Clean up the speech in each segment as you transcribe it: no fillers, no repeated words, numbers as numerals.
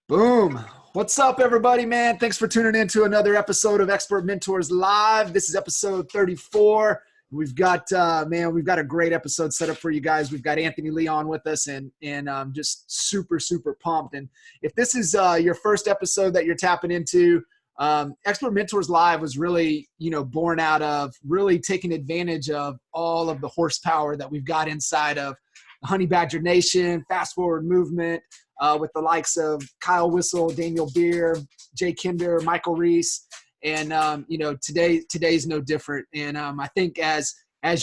Boom. What's up, everybody, man? Thanks for tuning in to another episode of Expert Mentors Live. This is episode 34. We've got, we've got a great episode set up for you guys. We've got Anthony Lee on with us and just super, super pumped. And if this is your first episode that you're tapping into, Expert Mentors Live was really, born out of really taking advantage of all of the horsepower that we've got inside of Honey Badger Nation, Fast Forward Movement, with the likes of Kyle Whistle, Daniel Beer, Jay Kinder, Michael Reese. And, today's no different. And I think as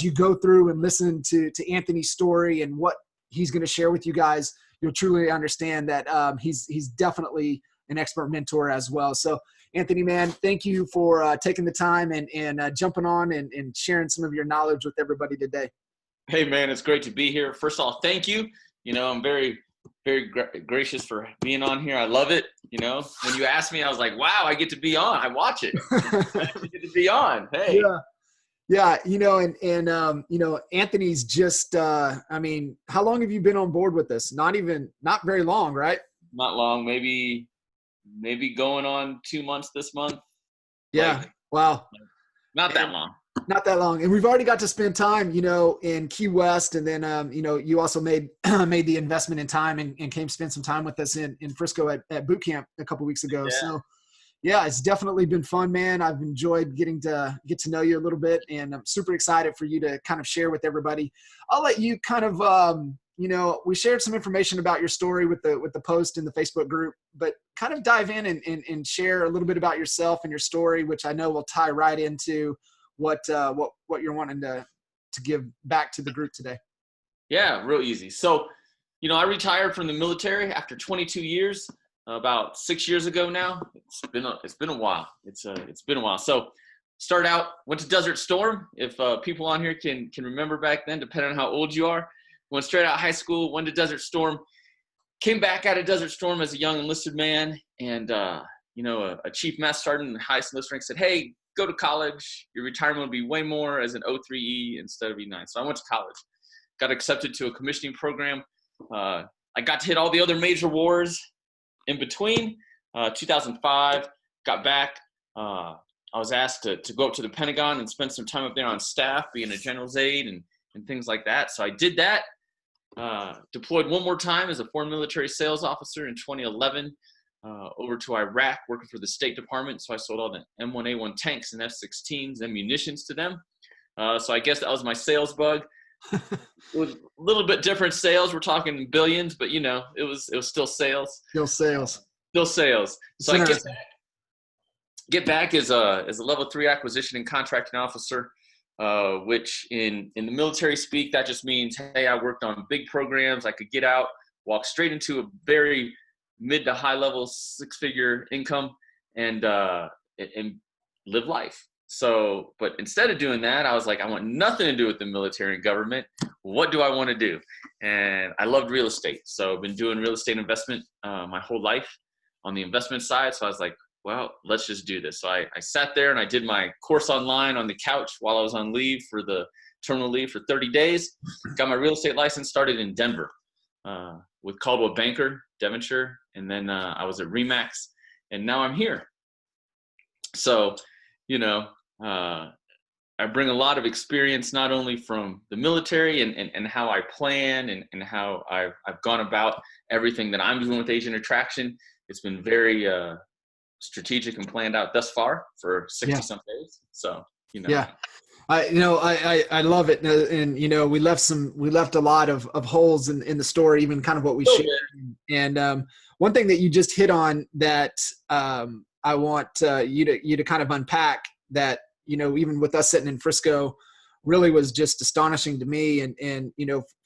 you go through and listen to Anthony's story and what he's going to share with you guys, you'll truly understand that he's definitely an expert mentor as well. So, Anthony, man, thank you for taking the time and jumping on and sharing some of your knowledge with everybody today. Hey, man, it's great to be here. First of all, thank you. I'm very gracious for being on here. I love it. When you asked me, I was like, wow, I get to be on. I watch it. I get to be on. Hey. Yeah. Anthony's just, how long have you been on board with this? Not very long, right? Not long. Maybe going on 2 months this month. Yeah. Wow. Not that long. Not that long. And we've already got to spend time, in Key West. And then, you also made the investment in time and came spend some time with us in Frisco at boot camp a couple weeks ago. Yeah. So yeah, it's definitely been fun, man. I've enjoyed getting to get to know you a little bit, and I'm super excited for you to kind of share with everybody. I'll let you kind of, we shared some information about your story with the post in the Facebook group, but kind of dive in and share a little bit about yourself and your story, which I know will tie right into what you're wanting to give back to the group today. Yeah, real easy. So, I retired from the military after 22 years, about 6 years ago now. It's been a while. It's been a while. So, started out, went to Desert Storm. If people on here can remember back then, depending on how old you are, went straight out of high school, went to Desert Storm, came back out of Desert Storm as a young enlisted man, and a chief master sergeant in the highest enlisted rank said, "Hey, go to college. Your retirement will be way more as an O3E instead of E9." So I went to college, got accepted to a commissioning program. I got to hit all the other major wars in between. 2005, got back. I was asked to go up to the Pentagon and spend some time up there on staff, being a general's aide and things like that. So I did that. Deployed one more time as a foreign military sales officer in 2011. Over to Iraq, working for the State Department. So I sold all the M1A1 tanks and F-16s and munitions to them. So I guess that was my sales bug. It was a little bit different sales. We're talking billions, but it was still sales. Still sales. So I get back as a level 3 acquisition and contracting officer, which in the military speak, that just means, hey, I worked on big programs. I could get out, walk straight into a very mid to high level 6-figure income and live life. So, but instead of doing that, I was like, I want nothing to do with the military and government. What do I want to do? And I loved real estate. So I've been doing real estate investment my whole life on the investment side. So I was like, well, let's just do this. So I sat there and I did my course online on the couch while I was on leave for the terminal leave for 30 days. Got my real estate license, started in Denver with Caldwell Banker, Devonshire. And then I was at Remax, and now I'm here. So, I bring a lot of experience, not only from the military and how I plan and how I've gone about everything that I'm doing with agent attraction. It's been very strategic and planned out thus far for 60 some days. So, Yeah. I love it. And, we left a lot of holes in the story, even kind of what we shared. And one thing that you just hit on that I want you to kind of unpack that, even with us sitting in Frisco really was just astonishing to me. And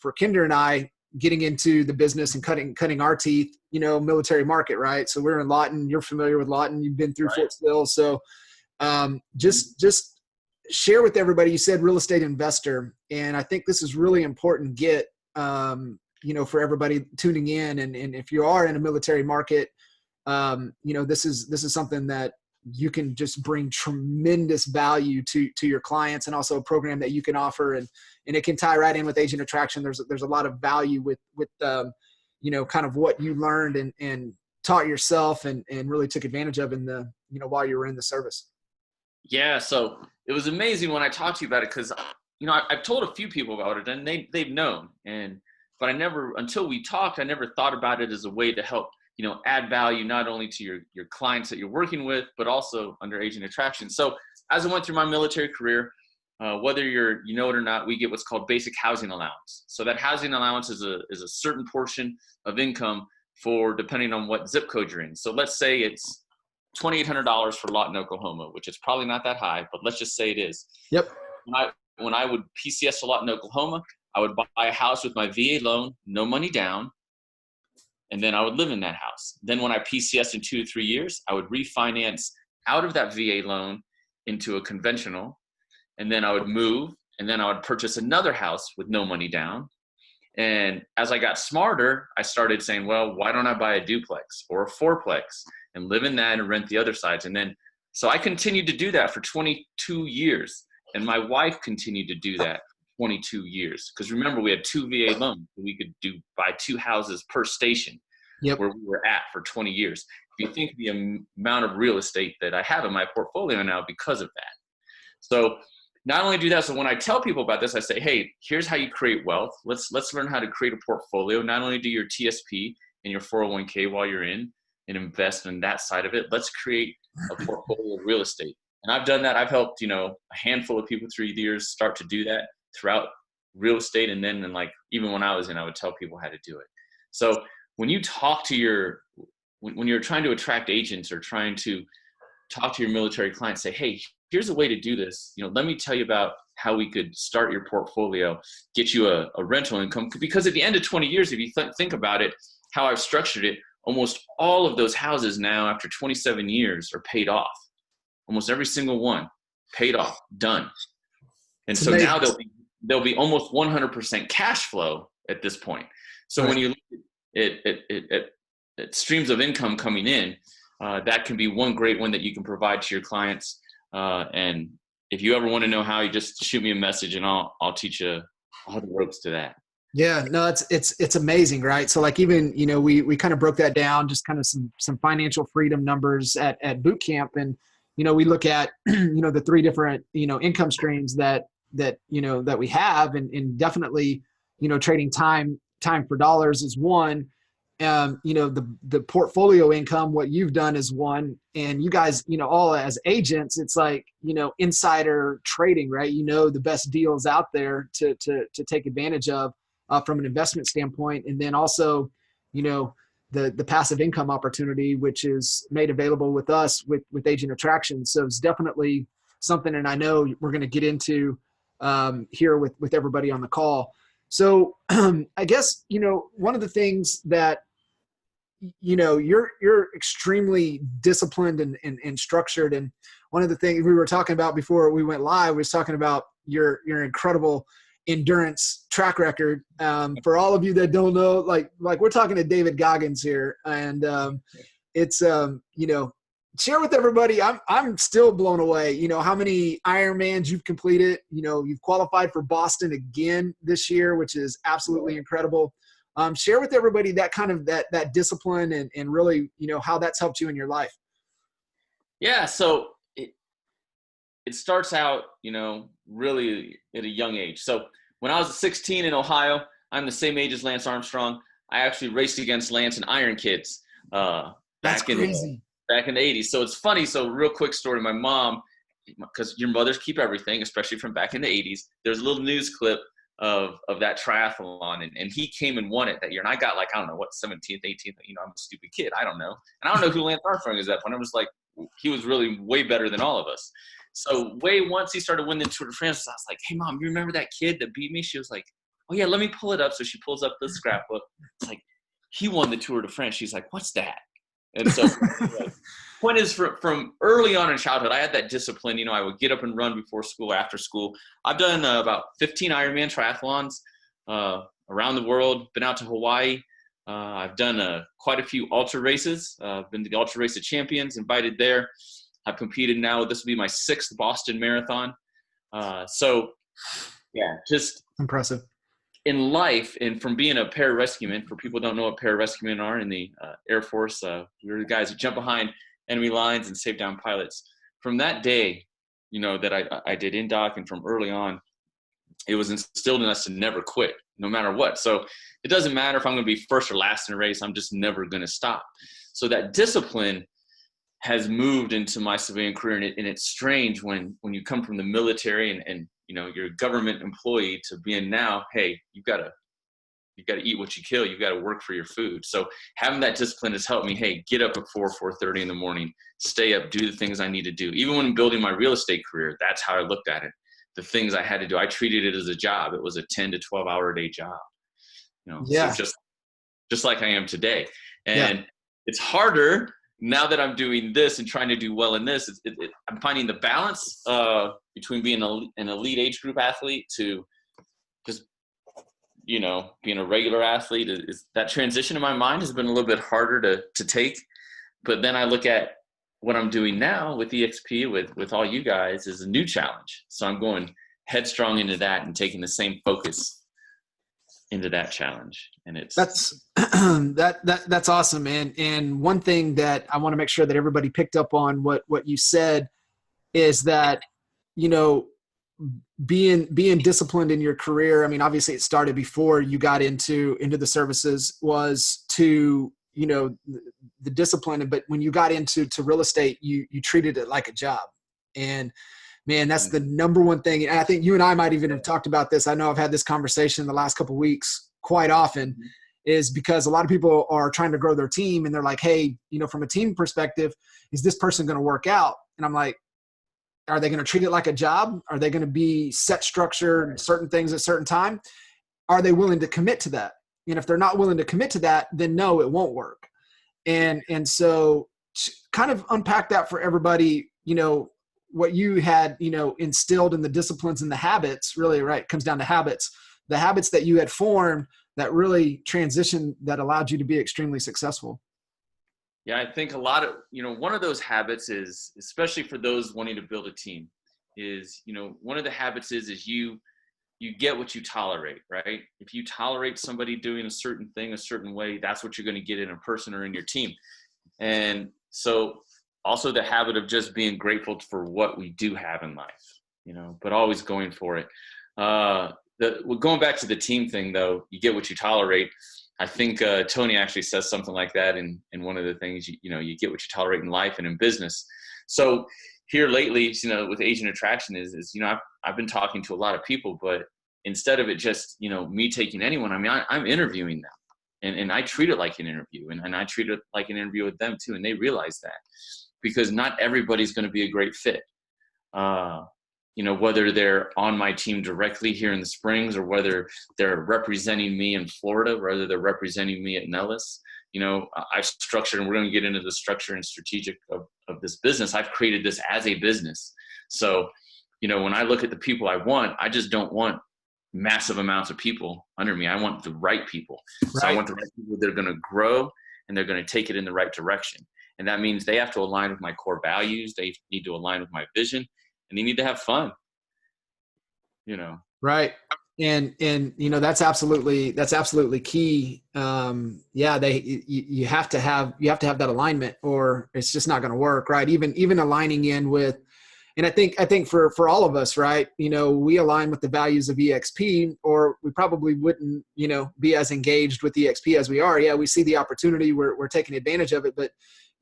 for Kinder and I getting into the business and cutting our teeth, military market, right? So we're in Lawton. You're familiar with Lawton. You've been through Fort Sill. So just share with everybody. You said real estate investor, and I think this is really important for everybody tuning in. And if you are in a military market, this is something that you can just bring tremendous value to your clients, and also a program that you can offer, and it can tie right in with agent attraction. There's a lot of value with kind of what you learned and taught yourself and really took advantage of while you were in the service? Yeah. So it was amazing when I talked to you about it, because, I've told a few people about it, and they've known, but until we talked, I never thought about it as a way to help, add value, not only to your clients that you're working with, but also under agent attraction. So as I went through my military career, whether you know it or not, we get what's called basic housing allowance. So that housing allowance is a certain portion of income for depending on what zip code you're in. So let's say it's $2,800 for Lawton, Oklahoma, which is probably not that high, but let's just say it is. Yep. When I would PCS to Lawton, Oklahoma, I would buy a house with my VA loan, no money down, and then I would live in that house. Then when I PCS in 2 to 3 years, I would refinance out of that VA loan into a conventional, and then I would move, and then I would purchase another house with no money down. And as I got smarter, I started saying, well, why don't I buy a duplex or a fourplex and live in that and rent the other sides? And then, so I continued to do that for 22 years. And my wife continued to do that 22 years. Because remember, we had 2 VA loans. We could buy 2 houses per station. Yep. Where we were at for 20 years. If you think of the amount of real estate that I have in my portfolio now because of that. So not only do that, so when I tell people about this, I say, hey, here's how you create wealth. Let's learn how to create a portfolio. Not only do your TSP and your 401k while you're in and invest in that side of it, let's create a portfolio of real estate. And I've done that. I've helped, a handful of people through the years start to do that throughout real estate. And then even when I was in, I would tell people how to do it. So when you talk to when you're trying to attract agents or trying to talk to your military clients, say, hey, here's a way to do this. Let me tell you about how we could start your portfolio, get you a rental income. Because at the end of 20 years, if you think about it, how I've structured it, almost all of those houses now after 27 years are paid off. Almost every single one paid off, done. And so now there'll be almost 100% cash flow at this point. So when you look at streams of income coming in, that can be one great one that you can provide to your clients. And if you ever want to know how, you just shoot me a message and I'll teach you all the ropes to that. Yeah, no, it's amazing, right? So even, we kind of broke that down, just kind of some financial freedom numbers at boot camp. And, we look at, the 3 different, income streams that we have, and definitely, trading time for dollars is one. The portfolio income, what you've done is one, and you guys, all as agents, it's insider trading, right? The best deals out there to take advantage of from an investment standpoint. And then also, the passive income opportunity, which is made available with us with agent attraction. So it's definitely something, and I know we're going to get into here with everybody on the call. So I guess, one of the things that, you're extremely disciplined and structured. And one of the things we were talking about before we went live was talking about your incredible endurance track record. For all of you that don't know, like we're talking to David Goggins here, and it's, share with everybody. I'm still blown away. How many Ironmans you've completed. You've qualified for Boston again this year, which is absolutely incredible. Share with everybody that kind of that discipline and really, how that's helped you in your life. Yeah. So it starts out, really at a young age. So when I was 16 in Ohio, I'm the same age as Lance Armstrong. I actually raced against Lance and Iron Kids That's crazy. Back in the 80s. So it's funny. So real quick story. My mom, because your mothers keep everything, especially from back in the 80s, there's a little news clip of that triathlon, and he came and won it that year. And I got 17th, 18th, I'm a stupid kid. I don't know. And I don't know who Lance Armstrong is at that point. I was like, he was really way better than all of us. So once he started winning the Tour de France, I was like, hey mom, you remember that kid that beat me? She was like, oh yeah, let me pull it up. So she pulls up the scrapbook. It's like, he won the Tour de France. She's like, what's that? And so point is, from early on in childhood, I had that discipline. I would get up and run before school, after school. I've done about 15 Ironman triathlons around the world, been out to Hawaii. I've done quite a few ultra races. Been to the Ultra Race of Champions, invited there. I've competed now. This will be my 6th Boston Marathon. So, yeah, just impressive. in life, and from being a pararescueman, for people who don't know what pararescuemen are in the Air Force, we're the guys who jump behind enemy lines and save down pilots. From that day, that I did indoc, and from early on, it was instilled in us to never quit, no matter what. So it doesn't matter if I'm going to be first or last in a race, I'm just never going to stop. So that discipline has moved into my civilian career. And it's strange when you come from the military and you're a government employee to being now, hey, you've got to eat what you kill. You've got to work for your food. So having that discipline has helped me, hey, get up at 4:30 in the morning, stay up, do the things I need to do. Even when building my real estate career, that's how I looked at it. The things I had to do, I treated it as a job. It was a 10 to 12 hour a day job, Yeah. So just like I am today. And it's harder now that I'm doing this and trying to do well in this. I'm finding the balance between being an elite age group athlete to just, being a regular athlete. Is that transition in my mind has been a little bit harder to take. But then I look at what I'm doing now with EXP, with all you guys, is a new challenge. So I'm going headstrong into that and taking the same focus into that challenge. And That's that's awesome, man. And one thing that I want to make sure that everybody picked up on what you said is that, being disciplined in your career. I mean, obviously it started before you got into the services, was to, the discipline. But when you got into real estate, you treated it like a job. And man, that's the number one thing. And I think you and I might even have talked about this. I know I've had this conversation in the last couple of weeks quite often, is because a lot of people are trying to grow their team and they're like, hey, from a team perspective, is this person going to work out? And I'm like, are they going to treat it like a job? Are they going to be set structure, certain things at a certain time? Are they willing to commit to that? And if they're not willing to commit to that, then no, it won't work. And so kind of unpack that for everybody, what you had, instilled in the disciplines and the habits, really, right, comes down to habits. The habits that you had formed that really transitioned, that allowed you to be extremely successful. Yeah, I think a lot of, one of those habits is, especially for those wanting to build a team, is, one of the habits is you get what you tolerate, right? If you tolerate somebody doing a certain thing a certain way, that's what you're going to get in a person or in your team. And so also the habit of just being grateful for what we do have in life, but always going for it. Going back to the team thing, though, you get what you tolerate. I think Tony actually says something like that in one of the things, you get what you tolerate in life and in business. So here lately, with Agent Attraction is I've been talking to a lot of people, but instead of it just, me taking anyone, I mean, I'm interviewing them and I treat it like an interview and I treat it like an interview with them too. And they realize that, because not everybody's going to be a great fit. Whether they're on my team directly here in the Springs or whether they're representing me in Florida, whether they're representing me at Nellis, I've structured, and we're going to get into the structure and strategic of this business. I've created this as a business. So, when I look at the people I want, I just don't want massive amounts of people under me. I want the right people. Right. So I want the right people that are going to grow and they're going to take it in the right direction. And that means they have to align with my core values. They need to align with my vision. And they need to have fun, Right. And that's absolutely key. You have to have that alignment, or it's just not going to work. Right. Even aligning in with, and I think for all of us, right, we align with the values of EXP, or we probably wouldn't, be as engaged with EXP as we are. Yeah. We see the opportunity. We're taking advantage of it. But,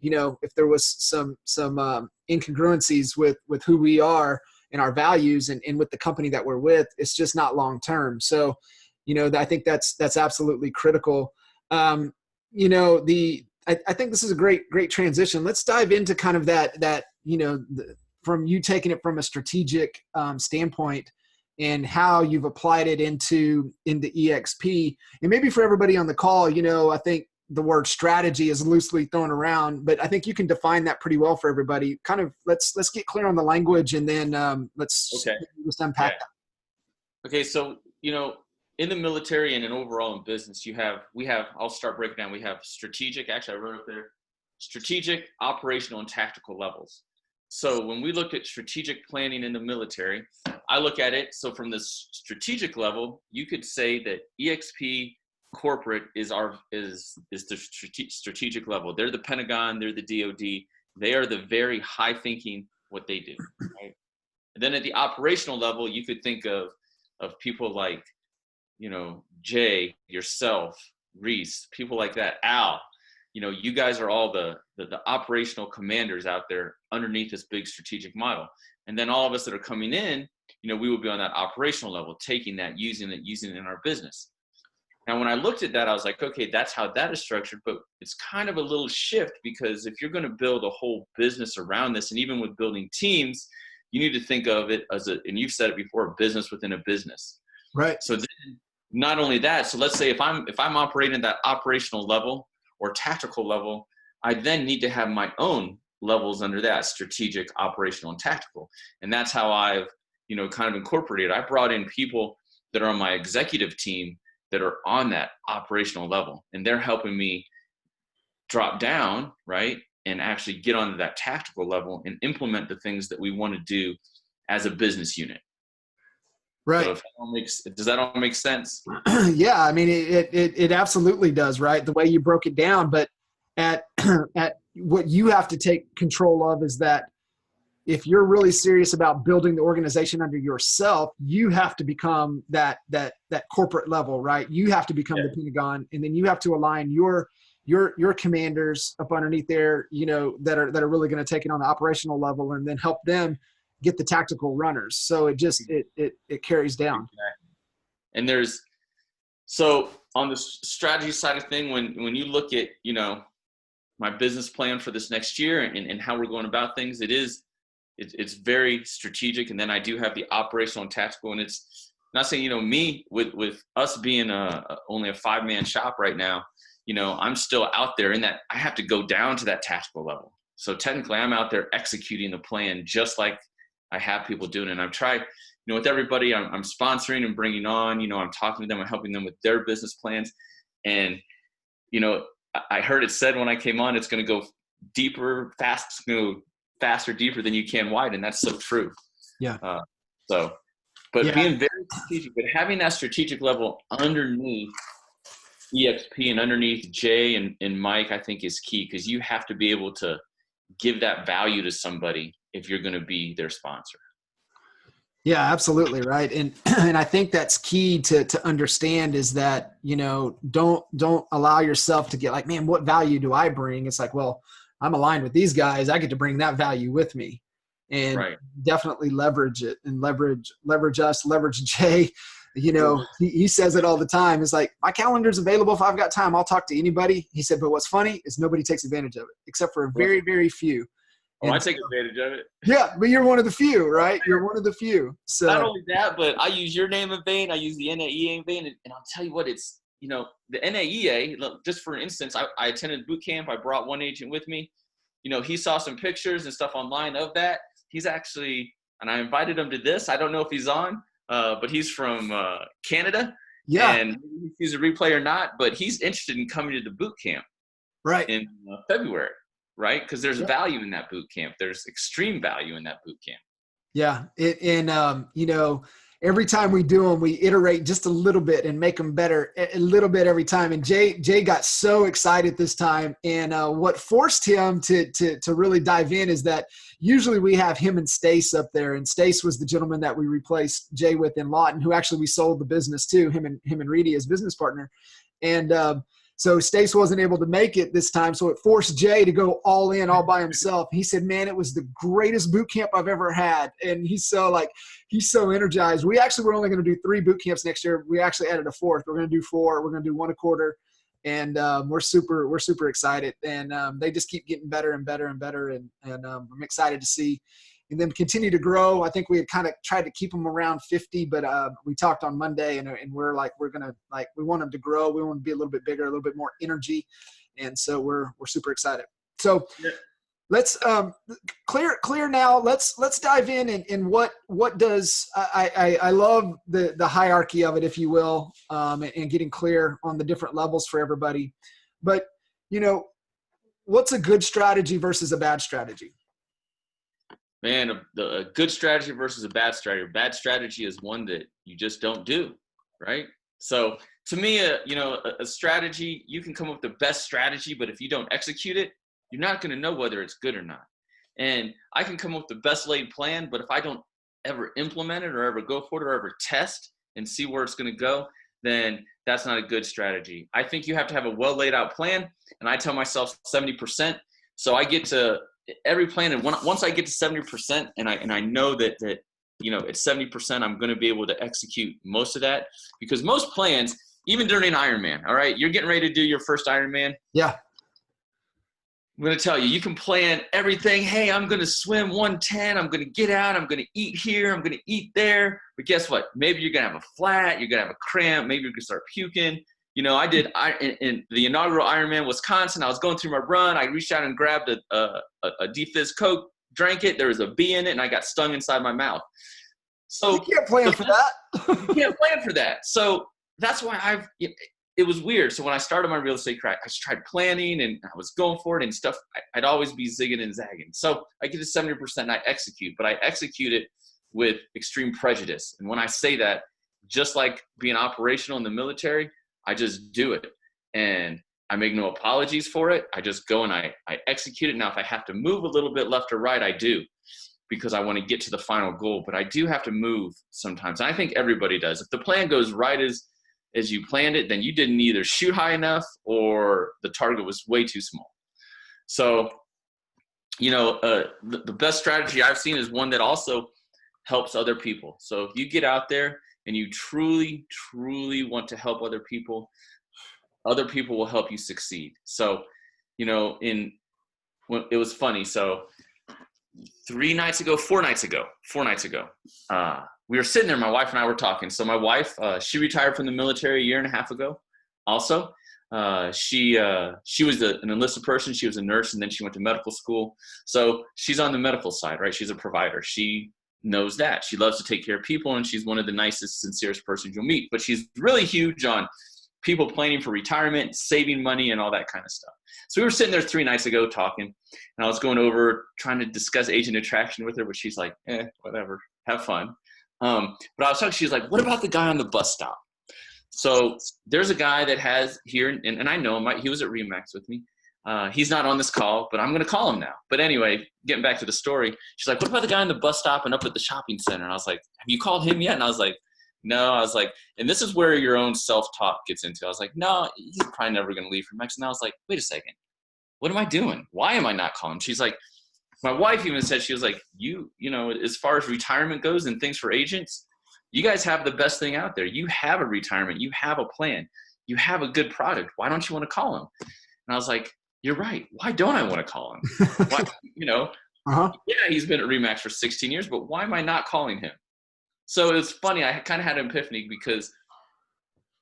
if there was some incongruencies with who we are and our values and with the company that we're with, it's just not long-term. So, I think that's absolutely critical. I think this is a great transition. Let's dive into kind of that, from you taking it from a strategic standpoint and how you've applied it into EXP. And maybe for everybody on the call, I think the word strategy is loosely thrown around, but I think you can define that pretty well for everybody. Kind of let's get clear on the language, and then let's just unpack that. Okay. So, in the military and in overall in business, I'll start breaking down. We have strategic, actually I wrote up there, strategic, operational, and tactical levels. So when we look at strategic planning in the military, I look at it. So from the strategic level, you could say that EXP corporate is the strategic level. They're the Pentagon, they're the DoD. They are the very high thinking what they do. Right? And then at the operational level, you could think of people like, Jay, yourself, Reese, people like that, Al. You guys are all the operational commanders out there underneath this big strategic model. And then all of us that are coming in, we will be on that operational level, taking that, using it in our business. Now, when I looked at that, I was like, okay, that's how that is structured, but it's kind of a little shift, because if you're going to build a whole business around this, and even with building teams, you need to think of it as and you've said it before, a business within a business. Right. So then, not only that, so let's say if I'm operating at that operational level or tactical level, I then need to have my own levels under that: strategic, operational, and tactical. And that's how I've, kind of incorporated. I brought in people that are on my executive team that are on that operational level, and they're helping me drop down, right, and actually get onto that tactical level and implement the things that we want to do as a business unit. Right. So does that all make sense? Yeah, I mean, it absolutely does, right? The way you broke it down, but at what you have to take control of is that if you're really serious about building the organization under yourself, you have to become that corporate level, right? You have to become the Pentagon, and then you have to align your commanders up underneath there, that are really going to take it on the operational level, and then help them get the tactical runners. So it just it carries down. And so on the strategy side of thing, when you look at my business plan for this next year and how we're going about things, it's very strategic. And then I do have the operational and tactical, and it's not saying me with us being only a 5-man shop right now, I'm still out there in that I have to go down to that tactical level. So technically I'm out there executing the plan just like I have people doing it. And I've tried, with everybody I'm sponsoring and bringing on, I'm talking to them, I'm helping them with their business plans. And, I heard it said when I came on, it's going to go deeper, faster, deeper than you can wide. And that's so true. Yeah. Being very strategic, but having that strategic level underneath EXP and underneath Jay and Mike, I think is key, because you have to be able to give that value to somebody if you're going to be their sponsor. Yeah, absolutely. Right. And I think that's key to understand, is that, don't allow yourself to get like, man, what value do I bring? It's like, well, I'm aligned with these guys. I get to bring that value with me, and definitely leverage it, and leverage us, leverage Jay. He says it all the time. It's like, my calendar's available. If I've got time, I'll talk to anybody. He said, but what's funny is nobody takes advantage of it except for a very, very few. Oh, I take advantage of it. Yeah, but you're one of the few, right? You're one of the few. So not only that, but I use your name in vain. I use the NAEA in vain. And I'll tell you what, it's, the NAEA, just for instance, I attended boot camp. I brought one agent with me. He saw some pictures and stuff online of that. He's actually, and I invited him to this. I don't know if he's on, but he's from Canada. Yeah. And he's a replay or not, but he's interested in coming to the boot camp. Right. In February. Right? Because there's value in that boot camp. There's extreme value in that boot camp. Yeah. Every time we do them, we iterate just a little bit and make them better a little bit every time. And Jay got so excited this time. And what forced him to really dive in is that usually we have him and Stace up there. And Stace was the gentleman that we replaced Jay with in Lawton, who actually we sold the business to, him and Reedy as business partner. And so Stace wasn't able to make it this time. So it forced Jay to go all in, all by himself. He said, man, it was the greatest boot camp I've ever had. And he's so energized. We actually were only going to do 3 boot camps next year. We actually added a 4th. We're going to do 4. We're going to do 1 a quarter. And we're super excited. And they just keep getting better and better and better. And I'm excited to see them continue to grow. I think we had kind of tried to keep them around 50, but we talked on Monday and we're going to we want them to grow. We want to be a little bit bigger, a little bit more energy. And so we're super excited. So let's clear now. Let's dive in and what does I love the hierarchy of it, if you will, and getting clear on the different levels for everybody. But what's a good strategy versus a bad strategy? man, a good strategy versus a bad strategy. A bad strategy is one that you just don't do, right? So to me, a strategy, you can come up with the best strategy, but if you don't execute it, you're not going to know whether it's good or not. And I can come up with the best laid plan, but if I don't ever implement it or ever go for it or ever test and see where it's going to go, then that's not a good strategy. I think you have to have a well laid out plan. And I tell myself 70%. So I get to every plan. And once I get to 70% and I know that at 70%, I'm going to be able to execute most of that, because most plans, even during an Ironman, all right, you're getting ready to do your first Ironman. Yeah. I'm going to tell you, you can plan everything. Hey, I'm going to swim 110. I'm going to get out. I'm going to eat here. I'm going to eat there. But guess what? Maybe you're going to have a flat. You're going to have a cramp. Maybe you're going to start puking. I did in the inaugural Ironman, Wisconsin. I was going through my run. I reached out and grabbed a D-Fizz Coke, drank it. There was a bee in it, and I got stung inside my mouth. So you can't plan for that. You can't plan for that. So that's why it was weird. So when I started my real estate career, I just tried planning and I was going for it and stuff. I'd always be zigging and zagging. So I get to 70% and I execute, but I execute it with extreme prejudice. And when I say that, just like being operational in the military, I just do it. And I make no apologies for it. I just go and I execute it. Now, if I have to move a little bit left or right, I do, because I want to get to the final goal. But I do have to move sometimes. And I think everybody does. If the plan goes right as you planned it, then you didn't either shoot high enough or the target was way too small. So, the best strategy I've seen is one that also helps other people. So if you get out there and you truly, truly want to help other people will help you succeed. So, it was funny. So 4 nights ago, we were sitting there, my wife and I were talking. So my wife, she retired from the military a year and a half ago. Also, she was an enlisted person. She was a nurse, and then she went to medical school. So she's on the medical side, right? She's a provider. She knows that. She loves to take care of people, and she's one of the nicest, sincerest persons you'll meet. But she's really huge on people planning for retirement, saving money, and all that kind of stuff. So we were sitting there 3 nights ago talking, and I was going over trying to discuss agent attraction with her, but she's like, whatever, have fun. But I was talking, she's like, what about the guy on the bus stop? So there's a guy that has here, and I know him, he was at Remax with me. He's not on this call, but I'm going to call him now. But anyway, getting back to the story, she's like, what about the guy on the bus stop and up at the shopping center? And I was like, have you called him yet? And I was like, no. I was like, and this is where your own self-talk gets into. I was like, no, he's probably never going to leave Remax. And I was like, wait a second. What am I doing? Why am I not calling? She's like, my wife even said, she was like, as far as retirement goes and things for agents, you guys have the best thing out there. You have a retirement. You have a plan. You have a good product. Why don't you want to call him? And I was like, you're right. Why don't I want to call him? Why, Yeah, he's been at Remax for 16 years, but why am I not calling him? So it's funny. I kind of had an epiphany because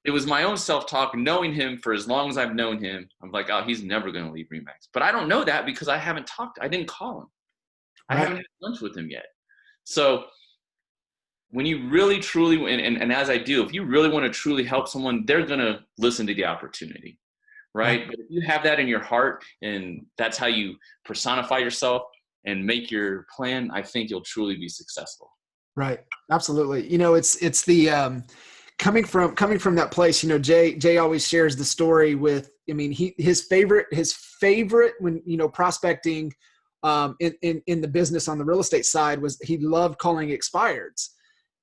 it was my own self-talk, knowing him for as long as I've known him. I'm like, oh, he's never going to leave Remax. But I don't know that because I haven't talked. I didn't call him. I haven't had lunch with him yet. So when you really, truly, and as I do, if you really want to truly help someone, they're going to listen to the opportunity, right? But if you have that in your heart and that's how you personify yourself and make your plan, I think you'll truly be successful. Right. Absolutely. It's the coming from that place. Jay always shares the story with. His favorite when prospecting in the business on the real estate side was he loved calling expireds,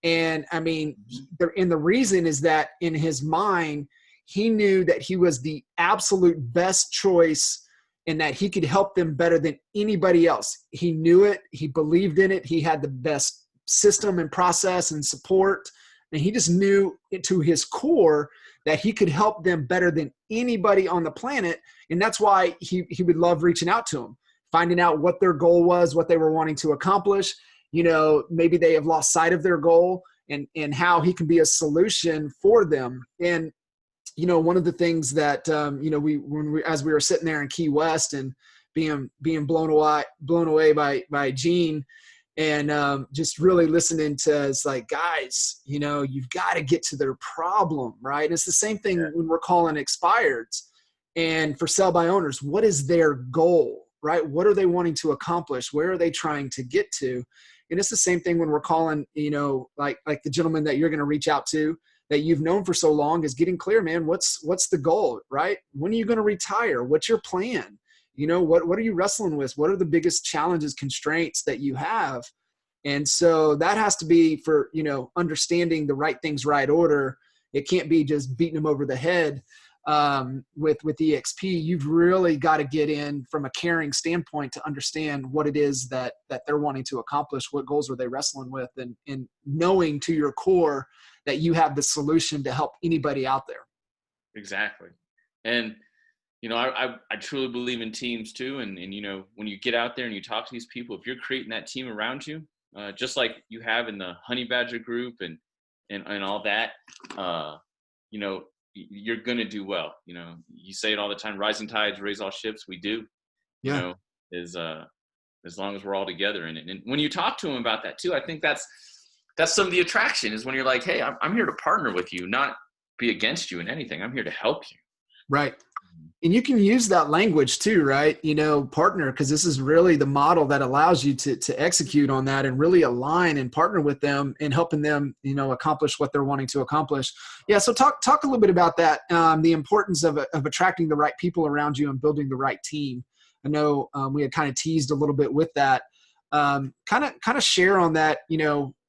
and the reason is that in his mind he knew that he was the absolute best choice and that he could help them better than anybody else. He knew it. He believed in it. He had the best system and process and support. And he just knew it to his core that he could help them better than anybody on the planet. And that's why he would love reaching out to them, finding out what their goal was, what they were wanting to accomplish. Maybe they have lost sight of their goal and how he can be a solution for them. And, one of the things that, as we were sitting there in Key West and being blown away by Gene, and just really listening to, it's like, guys, you've got to get to their problem, right? And it's the same thing when we're calling expireds. And for sell by owners, what is their goal? right? What are they wanting to accomplish? Where are they trying to get to? And it's the same thing when we're calling, like the gentleman that you're going to reach out to that you've known for so long, is getting clear, man. What's the goal, right? When are you going to retire? What's your plan? What are you wrestling with? What are the biggest challenges, constraints that you have? And so that has to be for, understanding the right things, right order. It can't be just beating them over the head with EXP. You've really got to get in from a caring standpoint to understand what it is that they're wanting to accomplish. What goals are they wrestling with? And knowing to your core that you have the solution to help anybody out there. Exactly. And, I truly believe in teams too. And, when you get out there and you talk to these people, if you're creating that team around you, just like you have in the Honey Badger group and all that, you're going to do well. You say it all the time, rising tides raise all ships. We do, Yeah. as long as we're all together in it. And when you talk to them about that too, I think that's some of the attraction, is when you're like, hey, I'm here to partner with you, not be against you in anything. I'm here to help you. Right. And you can use that language too, right? Partner, because this is really the model that allows you to execute on that and really align and partner with them and helping them, accomplish what they're wanting to accomplish. Yeah. So talk a little bit about that. The importance of attracting the right people around you and building the right team. I know we had kind of teased a little bit with that. Kind of share on that,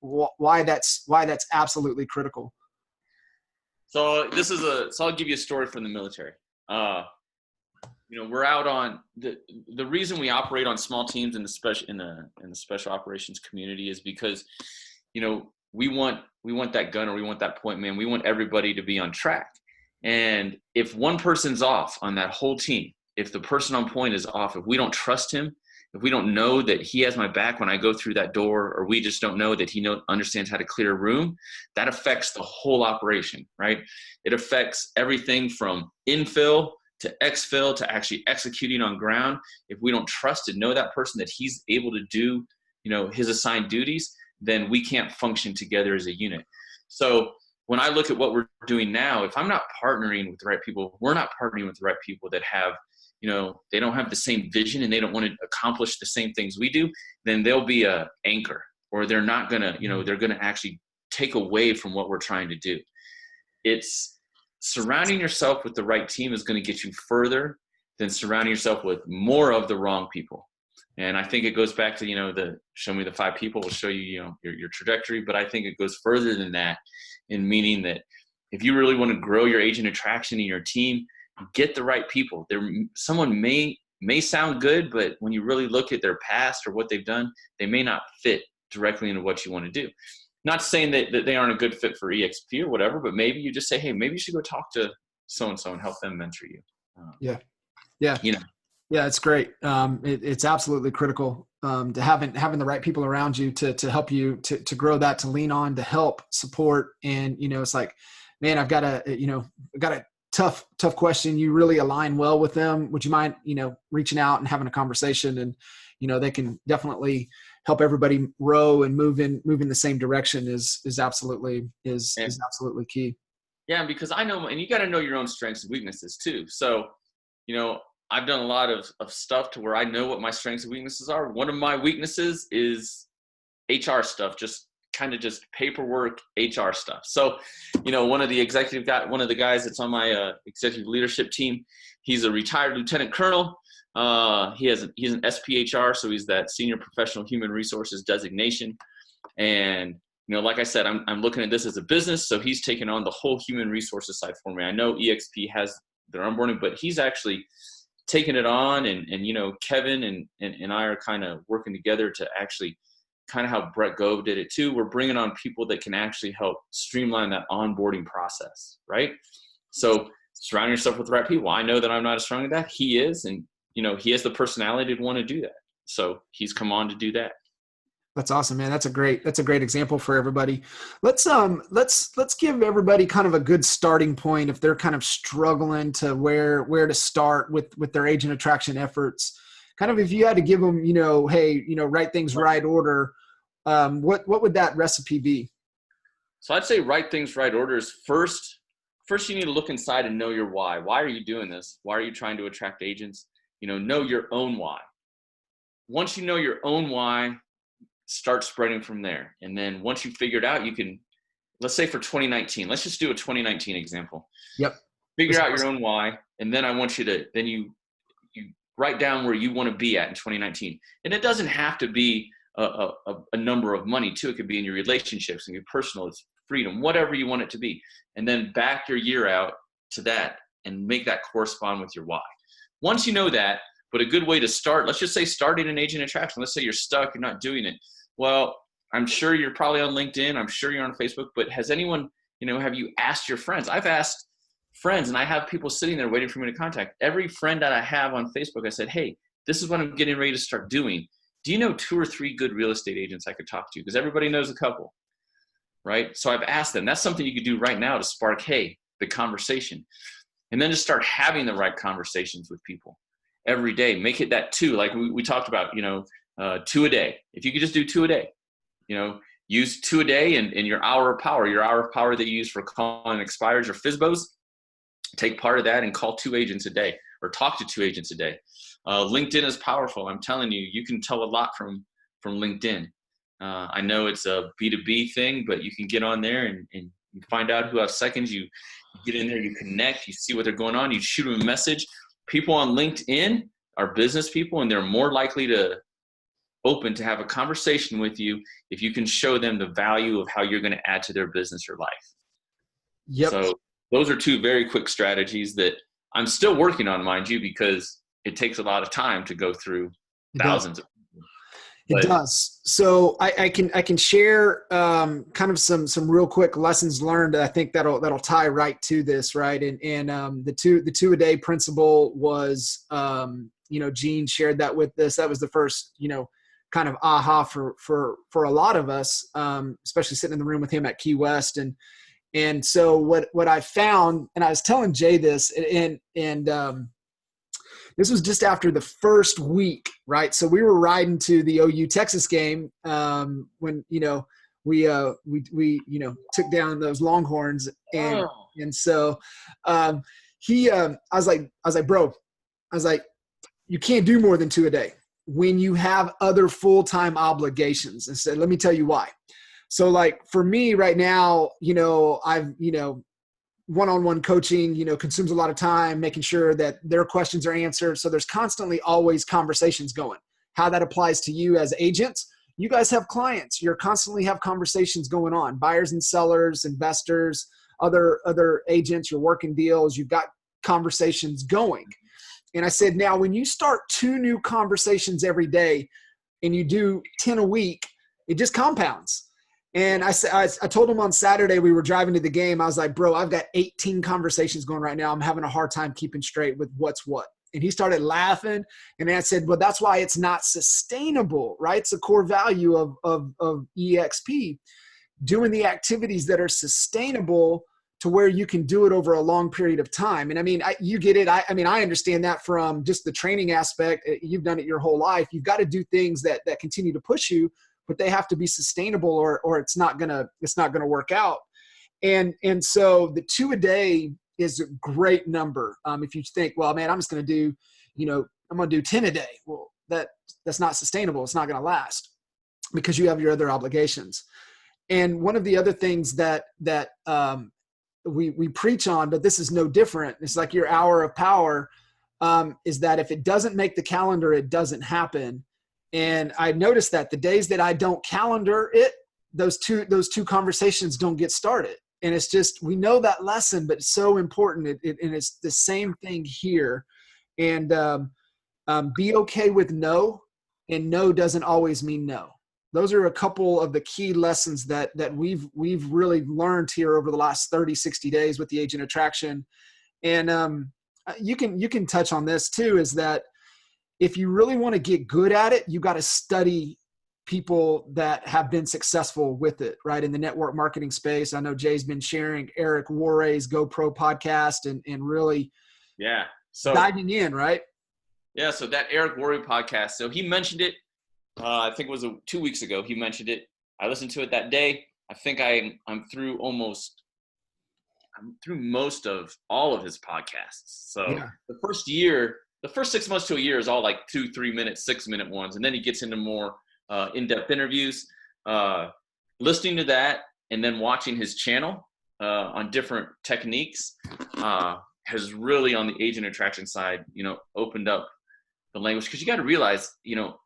why that's absolutely critical. So I'll give you a story from the military. We're out on the reason we operate on small teams in the special operations community is because, we want that gunner, we want that point man, we want everybody to be on track. And if one person's off on that whole team, if the person on point is off, if we don't trust him, if we don't know that he has my back when I go through that door, or we just don't know that he understands how to clear a room, that affects the whole operation, right? It affects everything from infill to exfil to actually executing on ground. If we don't trust and know that person, that he's able to do, his assigned duties, then we can't function together as a unit. So when I look at what we're doing now, if I'm not partnering with the right people, we're not partnering with the right people that have, they don't have the same vision and they don't want to accomplish the same things we do, then they'll be a anchor, or they're not gonna, they're gonna actually take away from what we're trying to do. It's surrounding yourself with the right team is going to get you further than surrounding yourself with more of the wrong people. And I think it goes back to, the show me the 5 people will show you, your trajectory. But I think it goes further than that, in meaning that if you really want to grow your agent attraction in your team, get the right people. Someone may sound good, but when you really look at their past or what they've done, they may not fit directly into what you want to do. Not saying that they aren't a good fit for EXP or whatever, but maybe you just say, hey, maybe you should go talk to so-and-so and help them mentor you. Yeah. Yeah, it's great. It's absolutely critical to having the right people around you to help you to grow that, to lean on, to help support. And, it's like, man, I've got a tough question. You really align well with them. Would you mind, reaching out and having a conversation? And, they can definitely help everybody row and move in the same direction is absolutely key. Yeah, because I know, and you got to know your own strengths and weaknesses too. So, I've done a lot of stuff to where I know what my strengths and weaknesses are. One of my weaknesses is HR stuff, just paperwork, HR stuff. So, one of the guys that's on my executive leadership team, he's a retired lieutenant colonel. He's an SPHR, so he's that senior professional human resources designation. And, like I said, I'm looking at this as a business. So he's taken on the whole human resources side for me. I know EXP has their onboarding, but he's actually taking it on. And Kevin and I are kind of working together to actually kind of how Brett Gove did it too. We're bringing on people that can actually help streamline that onboarding process, right? So surround yourself with the right people. I know that I'm not as strong at that. He is, and he has the personality to want to do that. So he's come on to do that. That's awesome, man. That's a great example for everybody. Let's give everybody kind of a good starting point if they're kind of struggling to where to start with their agent attraction efforts. Kind of if you had to give them, hey, right things, right order, what would that recipe be? So I'd say right things, right order is first you need to look inside and know your why. Why are you doing this? Why are you trying to attract agents? Know your own why. once you know your own why, start spreading from there. And then once you figure it out, you can, let's say for 2019, let's just do a 2019 example. Yep. Figure out your own why. And then I want you to, then you write down where you want to be at in 2019. And it doesn't have to be a number of money too. It could be in your relationships and your personal, it's freedom, whatever you want it to be. And then back your year out to that and make that correspond with your why. Once you know that, but a good way to start, let's just say starting an agent attraction. Let's say you're stuck, you're not doing it. Well, I'm sure you're probably on LinkedIn. I'm sure you're on Facebook, but has anyone, have you asked your friends? I've asked friends, and I have people sitting there waiting for me to contact. Every friend that I have on Facebook, I said, hey, this is what I'm getting ready to start doing. Do you know 2 or 3 good real estate agents I could talk to? Because everybody knows a couple, right? So I've asked them. That's something you could do right now to spark, hey, the conversation. And then just start having the right conversations with people every day. Make it that 2, like we talked about, 2 a day. If you could just do 2 a day, use 2 a day and your hour of power that you use for calling expires or FSBOs, take part of that and call 2 agents a day or talk to 2 agents a day. LinkedIn is powerful. I'm telling you, you can tell a lot from LinkedIn. I know it's a B2B thing, but you can get on there and you find out who have seconds. You get in there, you connect, you see what they're going on, you shoot them a message. People on LinkedIn are business people, and they're more likely to open to have a conversation with you if you can show them the value of how you're going to add to their business or life. Yep. So those are 2 very quick strategies that I'm still working on, mind you, because it takes a lot of time to go through thousands of people. It does. So I can share kind of some real quick lessons learned. I think that'll tie right to this, right? And the two a day principle was Gene shared that with us. That was the first kind of aha for a lot of us, especially sitting in the room with him at Key West. And so what I found, and I was telling Jay this, and this was just after the first week, right? So we were riding to the OU Texas game when we took down those Longhorns, and so I was like, bro, you can't do more than 2 a day when you have other full-time obligations. And said, let me tell you why. So like for me right now, I've one-on-one coaching, consumes a lot of time, making sure that their questions are answered. So there's constantly always conversations going. How that applies to you as agents, you guys have clients. You're constantly have conversations going on, buyers and sellers, investors, other agents, you're working deals, you've got conversations going. And I said, now when you start 2 new conversations every day and you do 10 a week, it just compounds. And I told him on Saturday, we were driving to the game. I was like, bro, I've got 18 conversations going right now. I'm having a hard time keeping straight with what's what. And he started laughing. And then I said, well, that's why it's not sustainable, right? It's a core value of EXP, doing the activities that are sustainable to where you can do it over a long period of time. And I mean, you get it. I understand that from just the training aspect. You've done it your whole life. You've got to do things that continue to push you, but they have to be sustainable or it's not gonna work out. And so the 2 a day is a great number. If you think, well, man, I'm just gonna do, I'm gonna do 10 a day. Well, that's not sustainable. It's not gonna last because you have your other obligations. And one of the other things that we preach on, but this is no different. It's like your hour of power, is that if it doesn't make the calendar, it doesn't happen. And I noticed that the days that I don't calendar it, those two conversations don't get started. And it's just, we know that lesson, but it's so important. And it's the same thing here. And be okay with no, and no doesn't always mean no. Those are a couple of the key lessons that we've really learned here over the last 30, 60 days with the agent attraction. And you can touch on this too, is that if you really want to get good at it, you got to study people that have been successful with it, right? In the network marketing space. I know Jay's been sharing Eric Warray's GoPro podcast and really diving in, right? Yeah. So that Eric Worre podcast, so he mentioned it, I think it was 2 weeks ago. He mentioned it. I listened to it that day. I think I'm through most of all of his podcasts. So the first year, the first 6 months to a year is all like 2-3 minute, 6-minute ones. And then he gets into more in-depth interviews, listening to that and then watching his channel on different techniques has really, on the agent attraction side, opened up the language. Because you got to realize,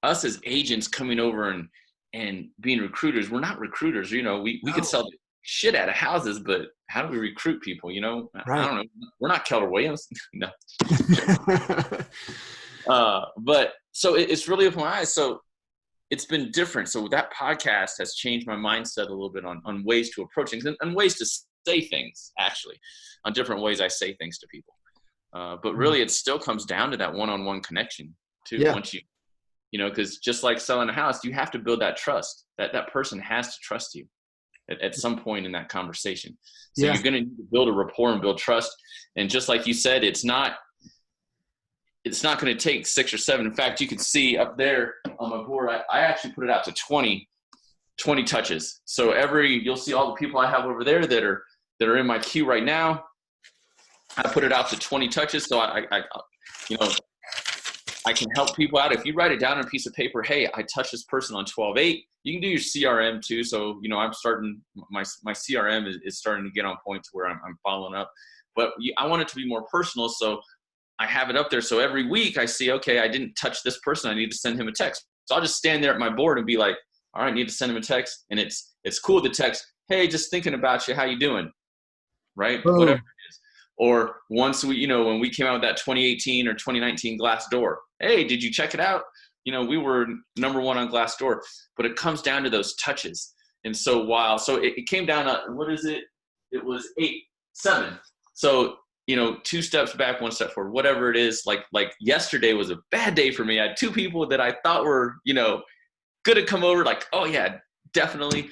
us as agents coming over and being recruiters, we're not recruiters. We could sell the shit out of houses, but how do we recruit people? I don't know. We're not Keller Williams. No. But so it's really opened my eyes. So it's been different. So that podcast has changed my mindset a little bit on ways to approach things and ways to say things, actually, on different ways I say things to people. But really, it still comes down to that one-on-one connection too. Yeah. Once because just like selling a house, you have to build that trust. That person has to trust you at some point in that conversation. So you're going to need to build a rapport and build trust. And just like you said, it's not going to take 6 or 7. In fact, you can see up there on my board, I actually put it out to 20 touches. So you'll see all the people I have over there that are in my queue right now. I put it out to 20 touches. So I can help people out. If you write it down on a piece of paper, hey, I touched this person on 12/8. You can do your CRM too. So, I'm starting, my CRM is starting to get on point to where I'm following up. But I want it to be more personal. So I have it up there. So every week I see, okay, I didn't touch this person. I need to send him a text. So I'll just stand there at my board and be like, all right, I need to send him a text. And it's cool to text, hey, just thinking about you. How you doing? Right? Boom. Whatever it is. Or once when we came out with that 2018 or 2019 Glassdoor, hey, did you check it out? We were number 1 on Glassdoor, but it comes down to those touches. And so it came down to, what is it? It was 7. So, 2 steps back, 1 step forward, whatever it is. Like yesterday was a bad day for me. I had 2 people that I thought were, good to come over. Like, oh yeah, definitely.